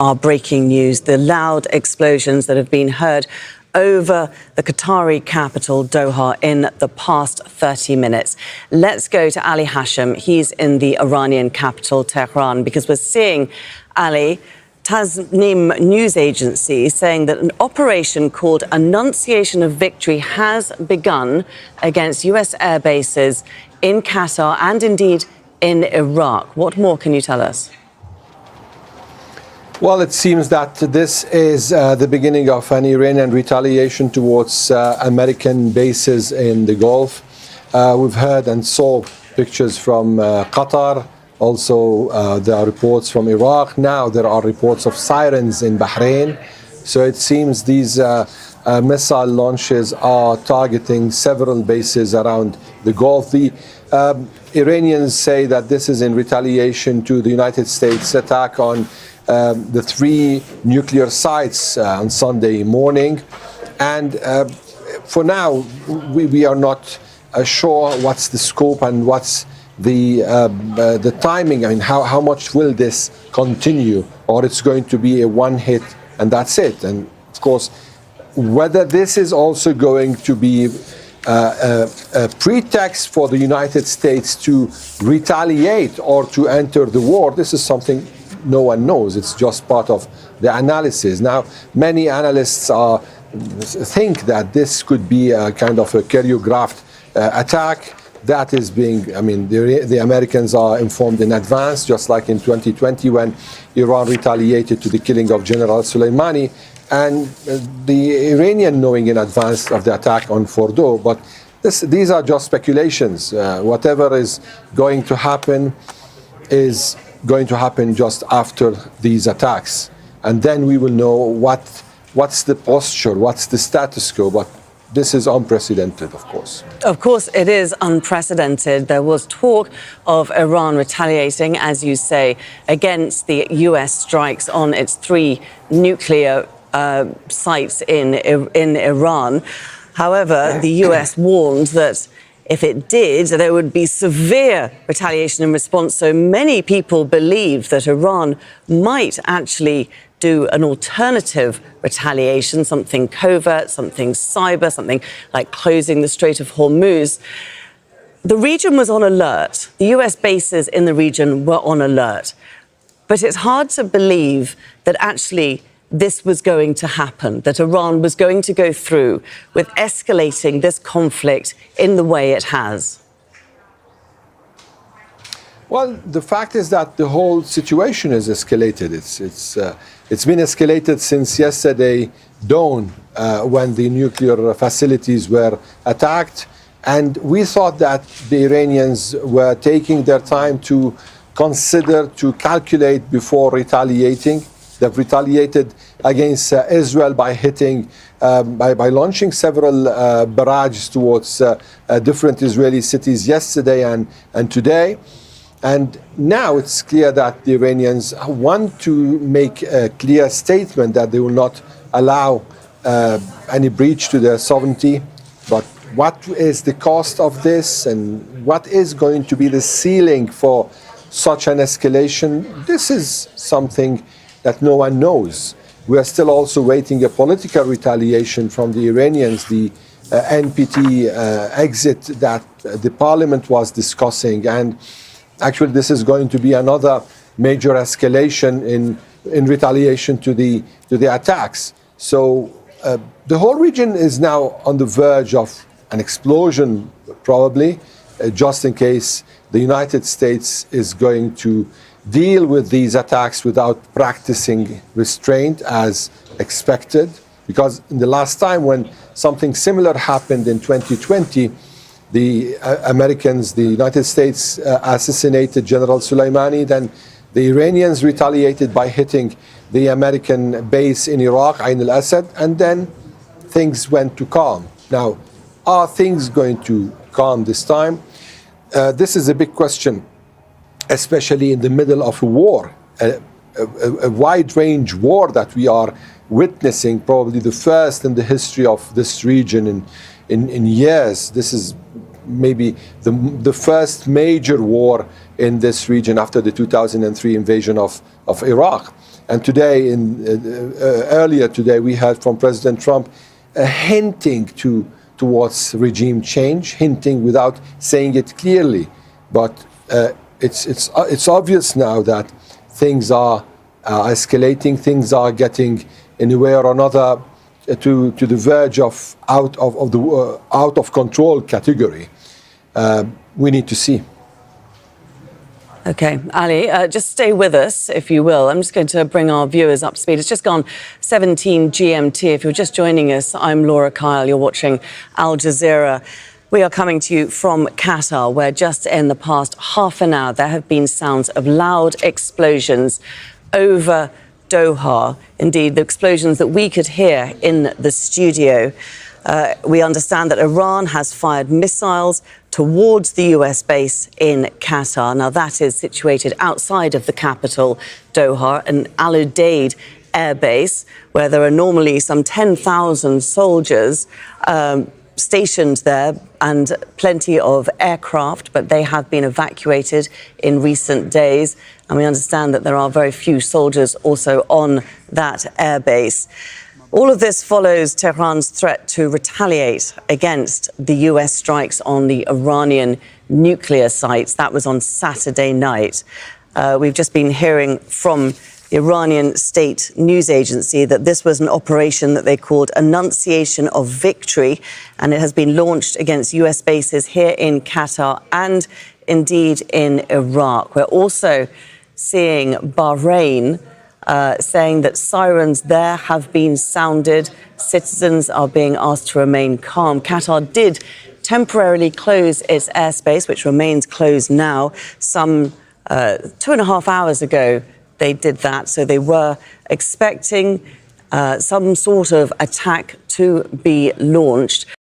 Our breaking news, the loud explosions that have been heard over the Qatari capital, Doha, in the past 30 minutes. Let's go to Ali Hashim. He's in the Iranian capital, Tehran, because we're seeing, Ali, Tasnim news agency saying that an operation called Annunciation of Victory has begun against US air bases in Qatar and indeed in Iraq. What more can you tell us? Well, it seems that this is the beginning of an Iranian retaliation towards American bases in the Gulf. We've heard and saw pictures from Qatar. Also, there are reports from Iraq. Now there are reports of sirens in Bahrain. So it seems these missile launches are targeting several bases around the Gulf. The Iranians say that this is in retaliation to the United States attack on the 3 nuclear sites on Sunday morning. And for now, we are not sure what's the scope and what's the timing. I mean, how much will this continue, or it's going to be a one hit and that's it? And of course, whether this is also going to be a pretext for the United States to retaliate or to enter the war, this is something no one knows. It's just part of the analysis. Now, many analysts think that this could be a kind of a choreographed attack. That is being, I mean, the Americans are informed in advance, just like in 2020 when Iran retaliated to the killing of General Soleimani, and the Iranian knowing in advance of the attack on Fordo. But these are just speculations. Whatever is going to happen is going to happen just after these attacks. And then we will know what's the posture, what's the status quo. But this is unprecedented, of course. Of course, it is unprecedented. There was talk of Iran retaliating, as you say, against the US strikes on its 3 nuclear sites in Iran. However, the US warned that if it did, there would be severe retaliation in response. So many people believe that Iran might actually do an alternative retaliation, something covert, something cyber, something like closing the Strait of Hormuz. The region was on alert. The US bases in the region were on alert. But it's hard to believe that actually this was going to happen, that Iran was going to go through with escalating this conflict in the way it has. Well, the fact is that the whole situation is escalated. It's been escalated since yesterday dawn when the nuclear facilities were attacked. And we thought that the Iranians were taking their time to consider, to calculate before retaliating. They've retaliated against Israel by by launching several barrages towards different Israeli cities yesterday and today. And now it's clear that the Iranians want to make a clear statement that they will not allow any breach to their sovereignty. But what is the cost of this, and what is going to be the ceiling for such an escalation? This is something that no one knows. We are still also waiting a political retaliation from the Iranians, the NPT exit that the parliament was discussing. And actually, this is going to be another major escalation in retaliation to the attacks. So the whole region is now on the verge of an explosion, probably, just in case the United States is going to deal with these attacks without practicing restraint as expected. Because in the last time when something similar happened in 2020, the Americans, the United States assassinated General Soleimani, then the Iranians retaliated by hitting the American base in Iraq, Ain al-Assad, and then things went to calm. Now, are things going to calm this time? This is a big question, especially in the middle of a war, a wide-range war that we are witnessing, probably the first in the history of this region in years. This is maybe the first major war in this region after the 2003 invasion of Iraq. And today, earlier today, we heard from President Trump hinting towards regime change, hinting without saying it clearly. But it's obvious now that things are escalating, things are getting in a way or another to the verge of out of control category. We need to see. Okay, Ali, just stay with us, if you will. I'm just going to bring our viewers up to speed. It's just gone 17 GMT. If you're just joining us, I'm Laura Kyle. You're watching Al Jazeera. We are coming to you from Qatar, where just in the past half an hour, there have been sounds of loud explosions over Doha. Indeed, the explosions that we could hear in the studio. We understand that Iran has fired missiles towards the US base in Qatar. Now, that is situated outside of the capital, Doha, an Al Udeid air base, where there are normally some 10,000 soldiers stationed there and plenty of aircraft, but they have been evacuated in recent days. And we understand that there are very few soldiers also on that air base. All of this follows Tehran's threat to retaliate against the US strikes on the Iranian nuclear sites. That was on Saturday night. We've just been hearing from the Iranian state news agency that this was an operation that they called Annunciation of Victory, and it has been launched against US bases here in Qatar and indeed in Iraq. We're also seeing Bahrain saying that sirens there have been sounded. Citizens are being asked to remain calm. Qatar did temporarily close its airspace, which remains closed now. Some 2.5 hours ago, they did that. So they were expecting some sort of attack to be launched.